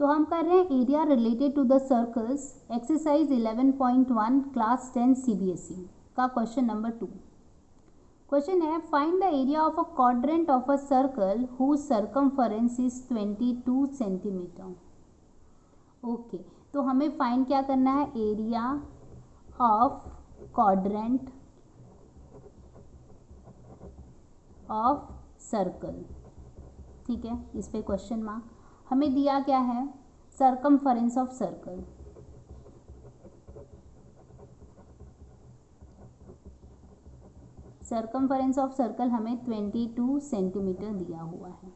तो हम कर रहे हैं area related to the circles, exercise 11.1 class 10 CBSE का क्वेश्चन नंबर 2। क्वेश्चन है find the area of a quadrant of a circle whose circumference is 22 centimetre. Okay, तो हमें फाइंड क्या करना है, area of quadrant of circle. ठीक है, इस पे क्वेश्चन मार्क। हमें दिया क्या है, circumference of circle. Circumference of circle हमें 22 सेंटीमीटर दिया हुआ है।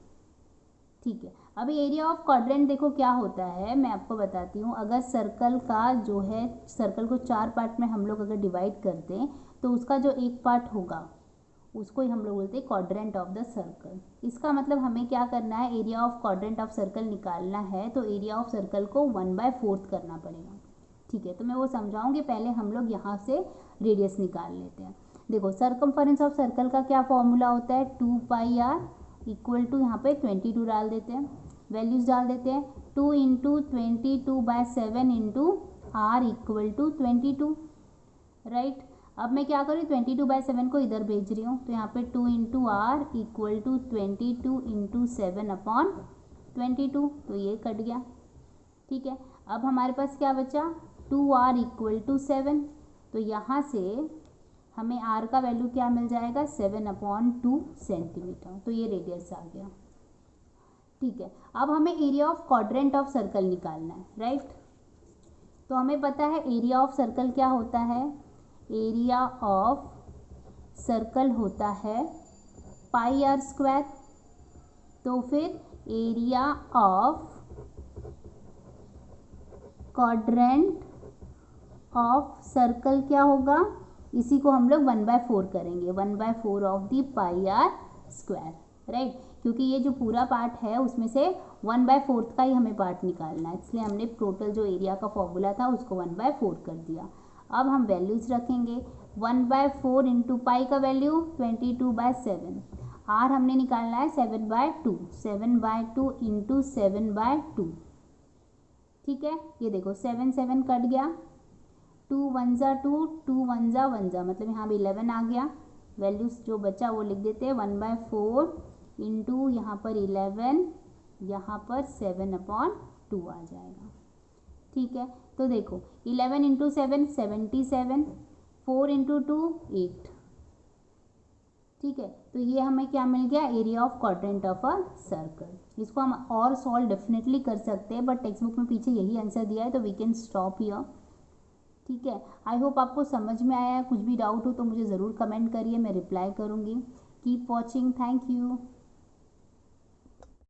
ठीक है, अभी एरिया ऑफ क्वाड्रेंट देखो क्या होता है, मैं आपको बताती हूँ। अगर सर्कल का जो है, सर्कल को 4 पार्ट में हम लोग अगर डिवाइड कर दें तो उसका जो एक पार्ट होगा उसको ही हम लोग बोलते हैं क्वाड्रेंट ऑफ द सर्कल। इसका मतलब हमें क्या करना है, area of quadrant of circle निकालना है तो एरिया ऑफ सर्कल को 1/4 करना पड़ेगा। ठीक है, तो मैं वो समझाऊंगी, पहले हम लोग यहाँ से रेडियस निकाल लेते हैं। देखो, सर्कमफरेंस ऑफ सर्कल का क्या फॉर्मूला होता है, 2πr इक्वल टू यहाँ पे 22 डाल देते हैं, वैल्यूज डाल देते हैं। 2 into 22/7 into r equal to 22, right. अब मैं क्या करूँ, 22/7 को इधर भेज रही हूँ, तो यहाँ पे 2 into R equal to 22 into 7/22, तो ये कट गया। ठीक है, अब हमारे पास क्या बचा, 2r इक्वल टू 7, तो यहाँ से हमें r का वैल्यू क्या मिल जाएगा, 7/2 सेंटीमीटर, तो ये रेडियस आ गया। ठीक है, अब हमें area of quadrant of circle निकालना है, राइट। तो हमें पता है एरिया ऑफ सर्कल क्या होता है, एरिया ऑफ सर्कल होता है πr²। तो फिर area of quadrant of circle क्या होगा, इसी को हम लोग 1/4 करेंगे, 1/4 ऑफ दी πr², राइट। क्योंकि ये जो पूरा पार्ट है उसमें से 1/4 का ही हमें पार्ट निकालना है, इसलिए हमने टोटल जो एरिया का फॉर्मूला था उसको 1/4 कर दिया। अब हम वैल्यूज रखेंगे, 1/4 इंटू पाई का वैल्यू 22/7, आर हमने निकालना है 7/2, 7/2 इंटू 7/2। ठीक है, ये देखो 7 7 कट गया, 2 1 जा 2, 2 1 जा 1 जा, मतलब यहाँ भी 11 आ गया। वैल्यूज जो बचा वो लिख देते हैं, 1/4 इंटू यहाँ पर 11, यहाँ पर 7/2 आ जाएगा। ठीक है, तो देखो 11 इंटू 7 77, 4 इंटू 2 8। ठीक है, तो ये हमें क्या मिल गया, area of quadrant of a circle. इसको हम और सॉल्व डेफिनेटली कर सकते हैं, बट टेक्स्ट बुक में पीछे यही आंसर दिया है, तो वी कैन स्टॉप हियर। ठीक है, आई होप आपको समझ में आया है। कुछ भी डाउट हो तो मुझे ज़रूर कमेंट करिए, मैं रिप्लाई करूँगी। Keep watching, thank you.